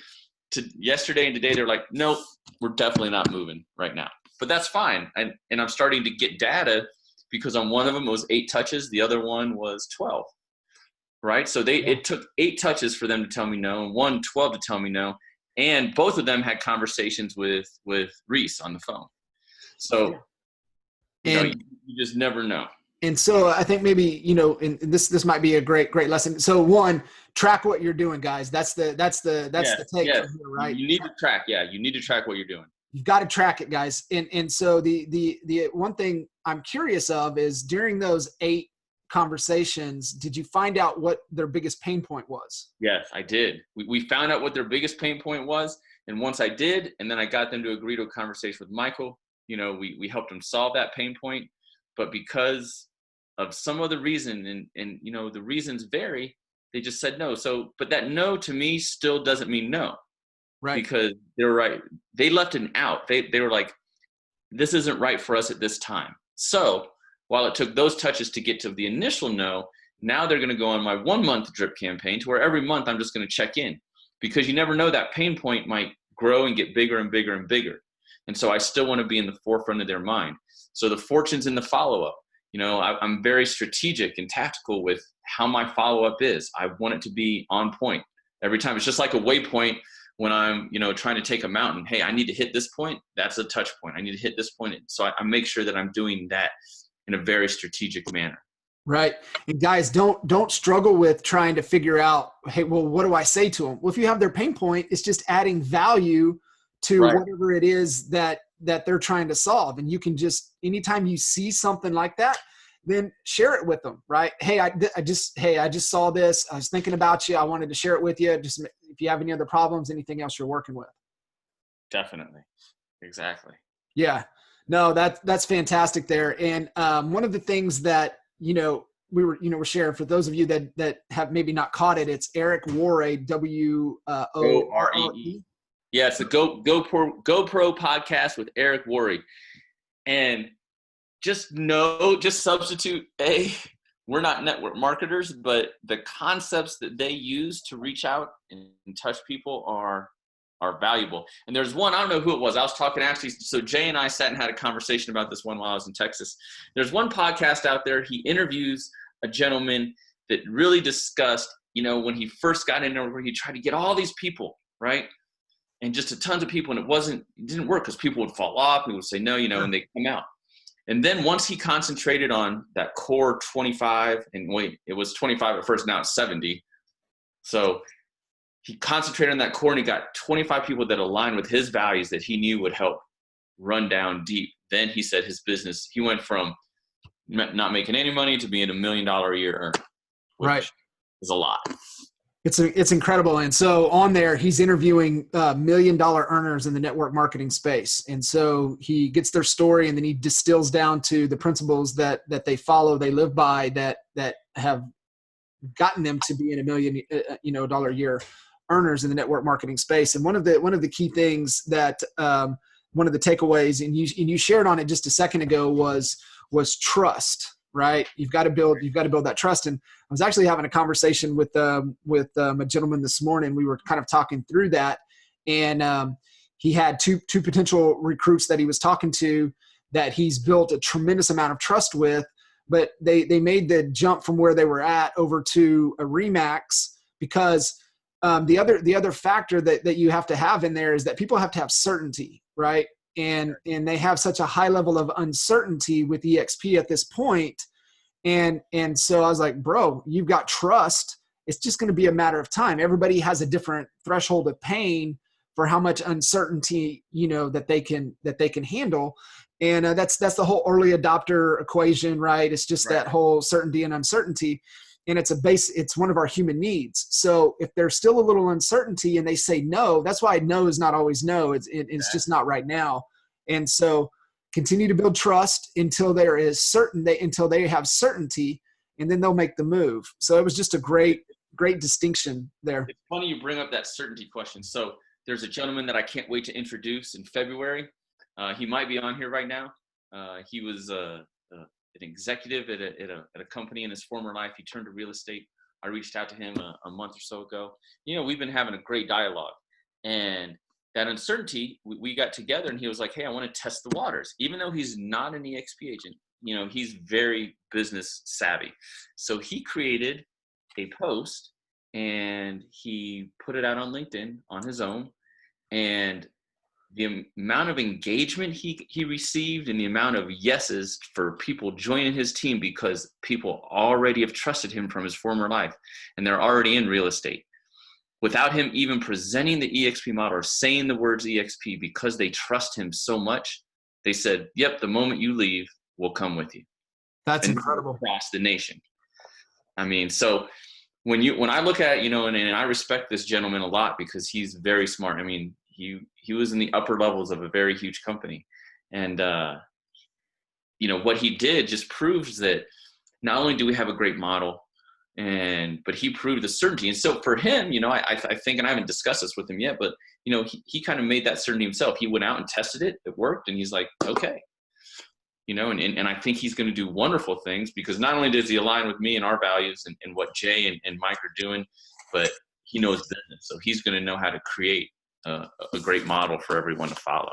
To yesterday and today, they're like, nope, we're definitely not moving right now. But that's fine. And I'm starting to get data because on one of them it was 8 touches. The other one was 12. Right. So it took 8 touches for them to tell me no, and 12 to tell me no. And both of them had conversations with Reese on the phone. So, you just never know. And so I think maybe, and this might be a great lesson. So 1, track what you're doing, guys. That's the take from here, right? You need to track. Yeah. You need to track what you're doing. You've got to track it, guys. And so the one thing I'm curious of is during those 8 conversations, did you find out what their biggest pain point was? Yes, I did. We found out what their biggest pain point was. And once I did, and then I got them to agree to a conversation with Michael, we helped them solve that pain point. But because of some other reason, and the reasons vary, they just said no. So, but that no to me still doesn't mean no. Right. Because they're right. They left an out. They were like, this isn't right for us at this time. So while it took those touches to get to the initial no, now they're going to go on my 1-month drip campaign to where every month I'm just going to check in, because you never know, that pain point might grow and get bigger and bigger and bigger. And so I still want to be in the forefront of their mind. So the fortune's in the follow-up. I'm very strategic and tactical with how my follow-up is. I want it to be on point every time. It's just like a waypoint when I'm, trying to take a mountain. Hey, I need to hit this point. That's a touch point. I need to hit this point. So I make sure that I'm doing that in a very strategic manner. Right. And guys, don't struggle with trying to figure out, hey, well, what do I say to them? Well, if you have their pain point, it's just adding value to whatever it is that they're trying to solve. And you can just, anytime you see something like that, then share it with them, right? Hey, I just saw this. I was thinking about you. I wanted to share it with you. Just if you have any other problems, anything else you're working with. Definitely. Exactly. Yeah. No, that's fantastic there. And one of the things that, we're sharing, for those of you that have maybe not caught it, it's Eric Worre, WORE. Yeah, it's a GoPro podcast with Eric Worre. And just substitute, we're not network marketers, but the concepts that they use to reach out and touch people are valuable. And there's one, I don't know who it was. I was talking so Jay and I sat and had a conversation about this one while I was in Texas. There's one podcast out there. He interviews a gentleman that really discussed, when he first got in there, where he tried to get all these people, right? And just tons of people, and it didn't work because people would fall off. People would say no, and they come out. And then once he concentrated on that core 25, and wait, it was 25 at first, now it's 70. So he concentrated on that core and he got 25 people that aligned with his values that he knew would help run down deep. Then he said his business, he went from not making any money to being $1 million a year earner, which Right. is a lot. It's incredible. And so on there, he's interviewing $1 million earners in the network marketing space. And so he gets their story and then he distills down to the principles that they follow, they live by, that have gotten them to be in $1 million dollar a year earners in the network marketing space. And one of the key things that one of the takeaways, and you shared on it just a second ago, was trust. Right, you've got to build that trust. And I was actually having a conversation with a gentleman this morning. We were kind of talking through that, and he had two potential recruits that he was talking to that he's built a tremendous amount of trust with, but they made the jump from where they were at over to a Remax because the other factor that you have to have in there is that people have to have certainty, right? And they have such a high level of uncertainty with EXP at this point. And so I was like, bro, you've got trust. It's just going to be a matter of time. Everybody has a different threshold of pain for how much uncertainty, that they can handle. And that's the whole early adopter equation, right? It's just that whole certainty and uncertainty. And it's one of our human needs. So if there's still a little uncertainty and they say no, that's why no is not always no. It's just not right now. And so continue to build trust until there is until they have certainty, and then they'll make the move. So it was just a great distinction there. It's funny you bring up that certainty question. So there's a gentleman that I can't wait to introduce in February. He might be on here right now. He was an executive at a company in his former life. He turned to real estate. I reached out to him a month or so ago. We've been having a great dialogue, and that uncertainty, we got together and he was like, hey, I want to test the waters. Even though he's not an EXP agent, he's very business savvy. So he created a post and he put it out on LinkedIn on his own. And the amount of engagement he received and the amount of yeses for people joining his team, because people already have trusted him from his former life and they're already in real estate, without him even presenting the EXP model or saying the words EXP, because they trust him so much, they said, yep, the moment you leave, we'll come with you. That's incredible. Across the nation. I mean, so when I look at, and I respect this gentleman a lot because he's very smart. I mean, he was in the upper levels of a very huge company. And, what he did just proves that not only do we have a great model, but he proved the certainty. And so for him, I think, and I haven't discussed this with him yet, but, he kind of made that certainty himself. He went out and tested it. It worked. And he's like, okay, and I think he's going to do wonderful things, because not only does he align with me and our values and what Jay and Mike are doing, but he knows business. So he's going to know how to create a great model for everyone to follow.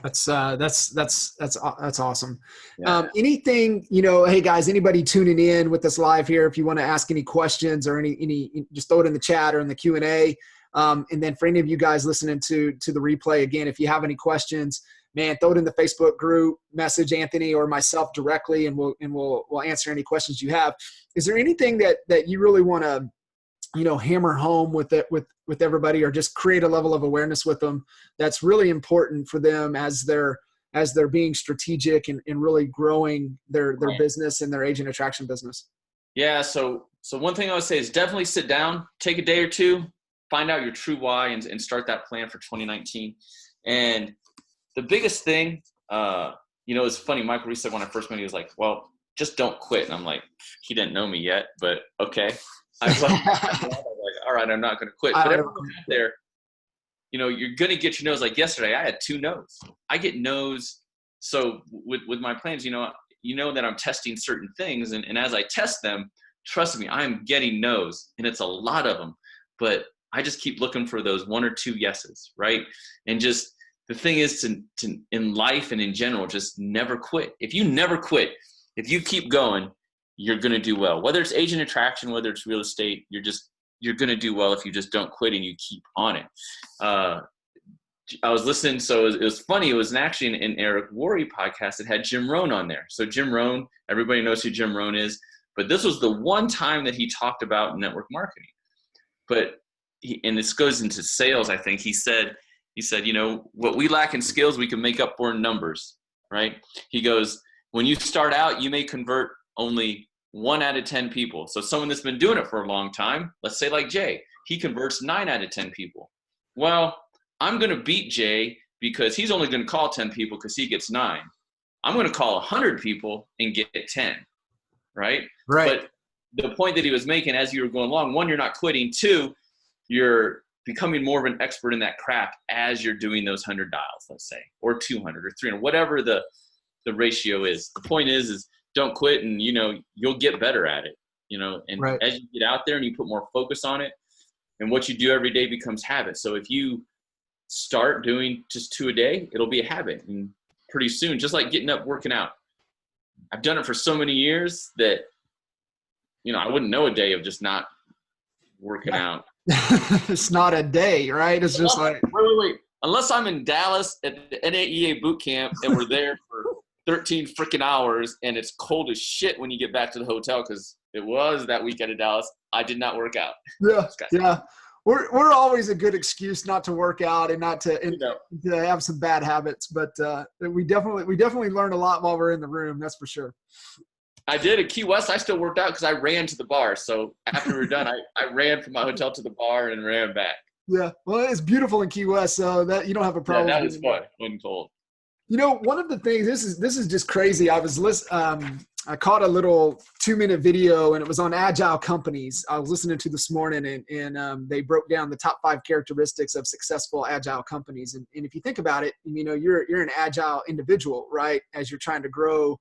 That's awesome. Yeah. Anything, hey guys, anybody tuning in with us live here, if you want to ask any questions or any, just throw it in the chat or in the Q&A. And then for any of you guys listening to the replay, again, if you have any questions, man, throw it in the Facebook group, message Anthony or myself directly, and we'll answer any questions you have. Is there anything that you really want to, hammer home with everybody, or just create a level of awareness with them that's really important for them as they're being strategic and really growing their business and their agent attraction business? Yeah. So one thing I would say is definitely sit down, take a day or two, find out your true why, and start that plan for 2019. And the biggest thing, it's funny. Michael Reese said when I first met, he was like, well, just don't quit. And I'm like, he didn't know me yet, but okay. I was like, all right, I'm not going to quit. But everyone out there, you're going to get your no's. Like yesterday, I had 2 no's. I get no's. So with my plans, that I'm testing certain things. And as I test them, trust me, I'm getting no's. And it's a lot of them. But I just keep looking for those 1 or 2 yeses, right? And just the thing is to in life and in general, just never quit. If you never quit, if you keep going, you're going to do well. Whether it's agent attraction, whether it's real estate, you're going to do well if you just don't quit and you keep on it. I was listening. So it was funny. It was actually an Eric Worre podcast that had Jim Rohn on there. So Jim Rohn, everybody knows who Jim Rohn is, but this was the one time that he talked about network marketing. But and this goes into sales. I think he said, what we lack in skills, we can make up for in numbers, right? He goes, when you start out, you may convert only 1 out of 10 people. So someone that's been doing it for a long time, let's say like Jay, he converts 9 out of 10 people. Well, I'm going to beat Jay because he's only going to call 10 people because he gets 9. I'm going to call 100 people and get 10, right? Right. But the point that he was making as you were going along, 1, you're not quitting. 2, you're becoming more of an expert in that craft as you're doing those 100 dials, let's say, or 200 or 300, whatever the ratio is. The point is don't quit, and, you'll get better at it, and right. As you get out there and you put more focus on it, and what you do every day becomes habit. So if you start doing just 2 a day, it'll be a habit. And pretty soon, just like getting up, working out, I've done it for so many years that, I wouldn't know a day of just not working out. It's not a day, right? It's just like, wait. Unless I'm in Dallas at the NAEA boot camp and we're there for 13 freaking hours and it's cold as shit when you get back to the hotel, because it was that weekend in Dallas, I did not work out. Yeah. We're always a good excuse not to work out and not to have some bad habits, but we definitely learned a lot while we're in the room. That's for sure. I did at Key West. I still worked out because I ran to the bar. So after we were done, I ran from my hotel to the bar and ran back. Yeah. Well, it's beautiful in Key West, so that you don't have a problem. Yeah, that was fun when cold. One of the things, this is just crazy. I caught a little 2-minute video, and it was on agile companies. I was listening to this morning, and they broke down the top 5 characteristics of successful agile companies. And if you think about it, you're an agile individual, right? As you're trying to grow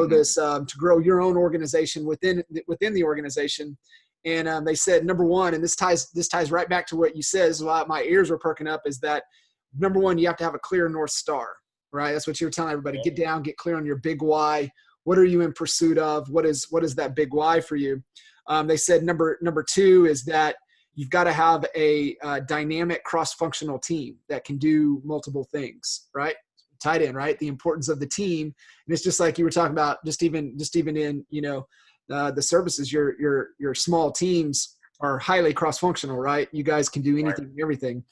this, to grow your own organization within the organization. And they said, number 1, and this ties right back to what you said, is why my ears were perking up, is that number 1, you have to have a clear North Star, right? That's what you were telling everybody. Get down, get clear on your big why. What are you in pursuit of? What is that big why for you? They said number 2 is that you've got to have a dynamic cross-functional team that can do multiple things, right? Tied in, right? The importance of the team. And it's just like you were talking about, just even in, the services, your small teams are highly cross-functional, right? You guys can do anything and everything.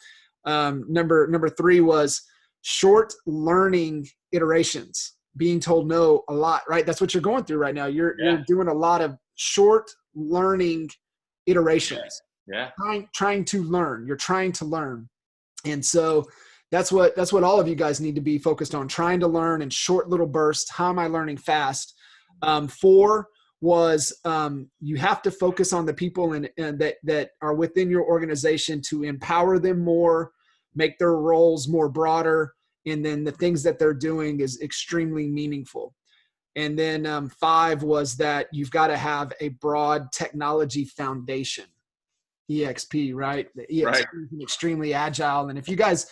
Number 3 was short learning iterations, being told no a lot, right? That's what you're going through right now. You're doing a lot of short learning iterations. Yeah. Trying to learn. You're trying to learn. And so that's what all of you guys need to be focused on, trying to learn in short little bursts. How am I learning fast? 4 was you have to focus on the people and that are within your organization to empower them more, make their roles more broader, and then the things that they're doing is extremely meaningful. And then 5 was that you've got to have a broad technology foundation, EXP, right? The EXP is extremely agile. And if you guys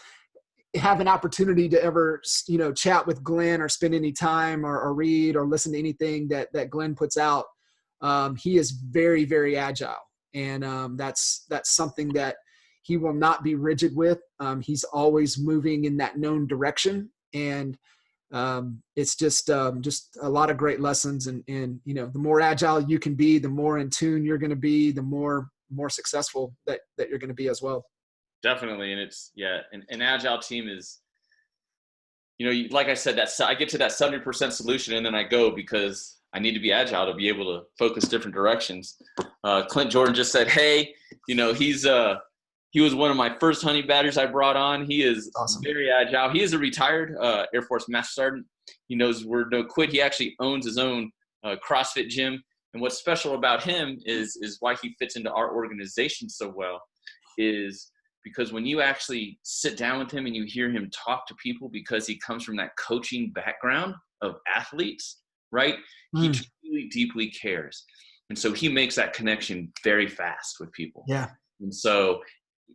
have an opportunity to ever, chat with Glenn or spend any time or read or listen to anything that Glenn puts out, he is very, very agile. And that's something that he will not be rigid with. He's always moving in that known direction. And it's just a lot of great lessons. And the more agile you can be, the more in tune you're going to be, the more successful that you're going to be as well. Definitely. And it's, an agile team is, like I said, I get to that 70% solution and then I go because I need to be agile to be able to focus different directions. Clint Jordan just said, hey, he was one of my first honey badgers I brought on. He is awesome. Very agile. He is a retired Air Force Master Sergeant. He knows word no quit. He actually owns his own CrossFit gym. And what's special about him is why he fits into our organization so well is because when you actually sit down with him and you hear him talk to people, because he comes from that coaching background of athletes, right? He truly, deeply cares. And so he makes that connection very fast with people. Yeah. And so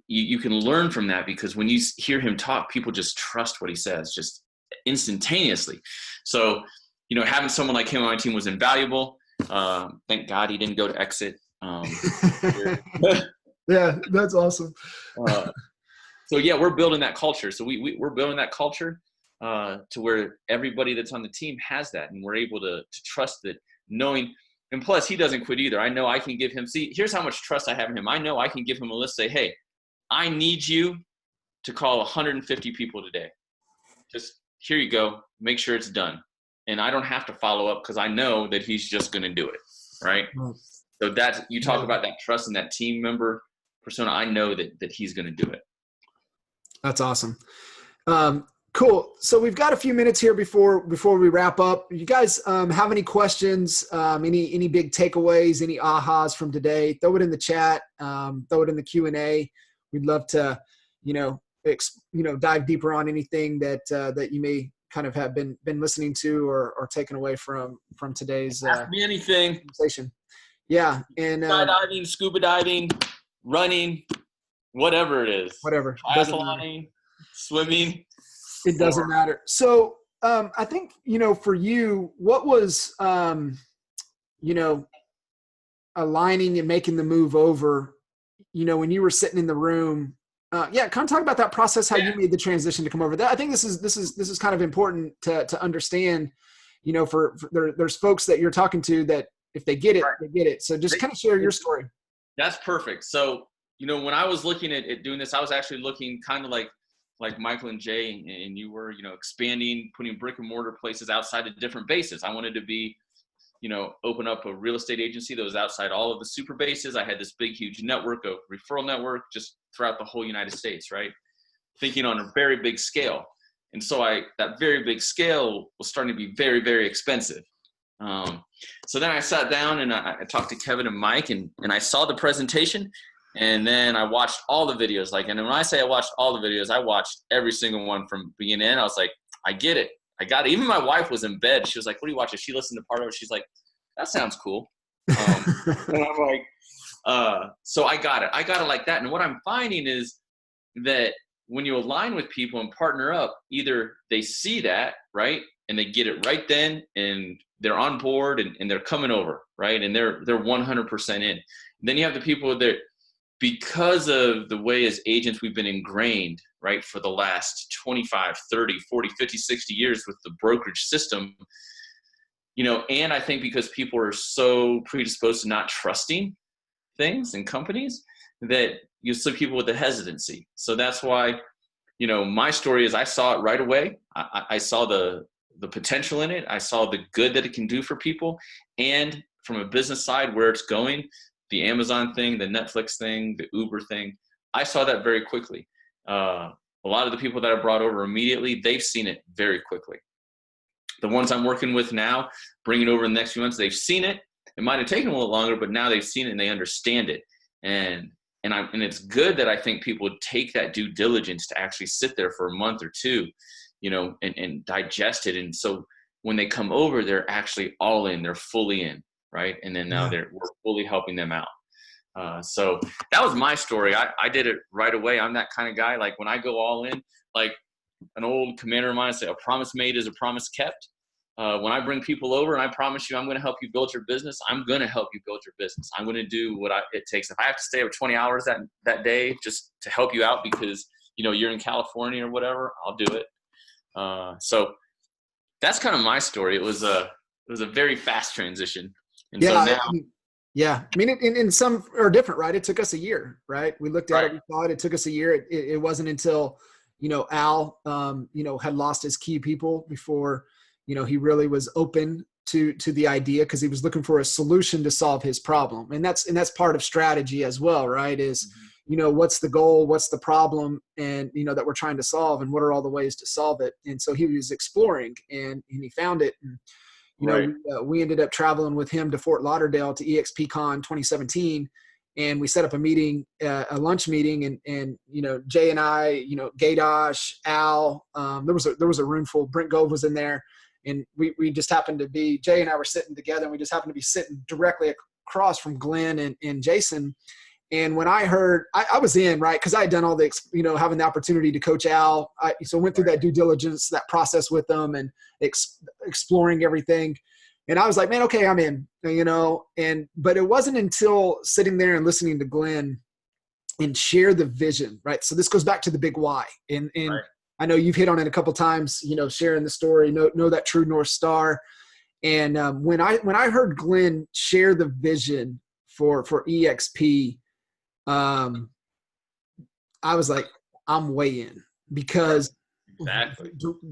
you can learn from that because when you hear him talk, people just trust what he says just instantaneously. So, having someone like him on my team was invaluable. Thank God he didn't go to exit. Yeah, that's awesome. So yeah, we're building that culture. So we're building that culture to where everybody that's on the team has that, and we're able to trust that, knowing. And plus, he doesn't quit either. I know I can give him. See, here's how much trust I have in him. I know I can give him a list. Say, hey, I need you to call 150 people today. Just here you go. Make sure it's done. And I don't have to follow up because I know that he's just going to do it. Right. So that's, you talk about that trust and that team member persona. I know that he's going to do it. That's awesome. Cool. So we've got a few minutes here before we wrap up. You guys have any questions, any big takeaways, any ahas from today? Throw it in the chat, throw it in the Q&A. We'd love to, dive deeper on anything that you may kind of have been listening to or taken away from today's Ask me anything. conversation. Yeah. And skydiving, scuba diving, running, whatever it is. Whatever. Triathloning, swimming. It doesn't matter. So I think, for you, what was, aligning and making the move over, when you were sitting in the room, kind of talk about that process, how you made the transition to come over. I think this is kind of important to understand, there's folks that you're talking to that if they get it, they get it. So just kind of share your story. That's perfect. So, when I was looking at doing this, I was actually looking kind of like Michael and Jay, and you were, expanding, putting brick and mortar places outside of different bases. I wanted to be, open up a real estate agency that was outside all of the super bases. I had this big, huge network of referral network just throughout the whole United States, right? Thinking on a very big scale. And so that very big scale was starting to be very, very expensive. So then I sat down and I talked to Kevin and Mike, and I saw the presentation. And then I watched all the videos. And when I say I watched all the videos, I watched every single one from beginning to end. I was like, I get it. I got it. Even my wife was in bed. She was like, what are you watching? She listened to part of it. She's like, that sounds cool. And I'm like, so I got it. I got it like that. And what I'm finding is that when you align with people and partner up, either they see that, right? And they get it right then, and they're on board and they're coming over, right? And they're 100% in. And then you have the people that, because of the way as agents we've been ingrained, right, for the last 25, 30, 40, 50, 60 years with the brokerage system, and I think because people are so predisposed to not trusting things and companies, that you see people with the hesitancy. So that's why, my story is I saw it right away. I saw the potential in it. I saw the good that it can do for people. And from a business side, where it's going, the Amazon thing, the Netflix thing, the Uber thing, I saw that very quickly. A lot of the people that I brought over immediately, they've seen it very quickly. The ones I'm working with now, bringing over in the next few months, they've seen it. It might have taken a little longer, but now they've seen it and they understand it. And it's good that I think people would take that due diligence to actually sit there for a month or two, and digest it. And so when they come over, they're actually all in, they're fully in. Right. And then now we're fully helping them out. So that was my story. I did it right away. I'm that kind of guy. Like when I go all in, like an old commander of mine said, a promise made is a promise kept. When I bring people over and I promise you I'm going to help you build your business, I'm going to help you build your business. I'm going to do what it takes. If I have to stay over 20 hours that day just to help you out because, you're in California or whatever, I'll do it. So that's kind of my story. It was a very fast transition. And so now, I mean, in some are different, right? It took us a year, right? We looked at it, we saw it. It took us a year. It wasn't until, Al, had lost his key people before, he really was open to the idea, because he was looking for a solution to solve his problem. And that's part of strategy as well, right? Is, what's the goal? What's the problem? And, that we're trying to solve, and what are all the ways to solve it? And so he was exploring and he found it. And, we ended up traveling with him to Fort Lauderdale to EXPCon 2017. And we set up a meeting, a lunch meeting, and Jay and I, Gaydosh, Al, there was a room full. Brent Gove was in there, and we just happened to be, Jay and I were sitting together, and we just happened to be sitting directly across from Glenn and Jason. And when I heard, I was in, right, because I had done all the, having the opportunity to coach Al. So went through that due diligence, that process with them, and exploring everything. And I was like, man, okay, I'm in, but it wasn't until sitting there and listening to Glenn and share the vision, right? So this goes back to the big why. And Right. I know you've hit on it a couple of times, sharing the story, know that true North Star. And when I heard Glenn share the vision for EXP, I was like, I'm way in, because Exactly.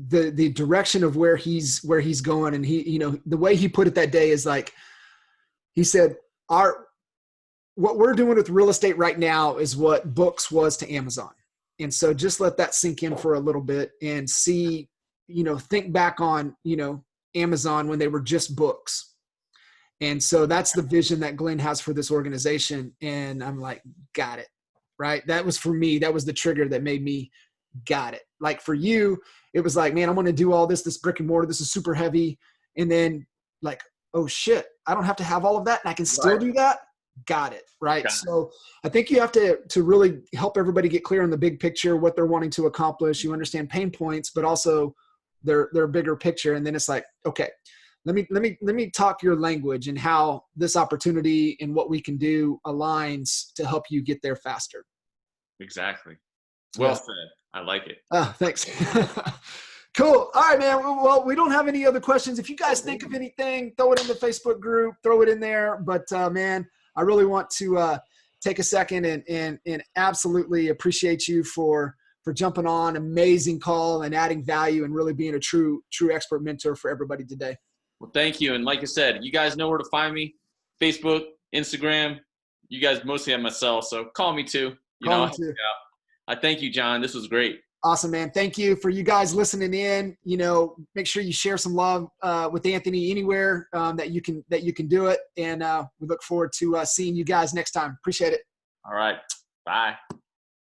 the direction of where he's going, and he, the way he put it that day is like, he said, what we're doing with real estate right now is what books was to Amazon. And so just let that sink in for a little bit and see, think back on, Amazon when they were just books. And so that's the vision that Glenn has for this organization. And I'm like, got it. Right. That was for me. That was the trigger that made me got it. Like for you, it was like, man, I'm going to do all this brick and mortar. This is super heavy. And then like, oh shit, I don't have to have all of that, and I can still do that. Got it. Right. So I think you have to really help everybody get clear on the big picture, what they're wanting to accomplish. You understand pain points, but also their bigger picture. And then it's like, okay, let me talk your language and how this opportunity and what we can do aligns to help you get there faster. Exactly. Well said. I like it. Thanks. Cool. All right, man. Well, we don't have any other questions. If you guys think of anything, throw it in the Facebook group, throw it in there. But man, I really want to take a second and absolutely appreciate you for jumping on. Amazing call and adding value and really being a true expert mentor for everybody today. Well, thank you. And like I said, you guys know where to find me. Facebook, Instagram. You guys mostly have my cell, so call me too. I'll help you out. I thank you, John. This was great. Awesome, man. Thank you for you guys listening in. Make sure you share some love with Anthony anywhere that you can do it. And we look forward to seeing you guys next time. Appreciate it. All right. Bye.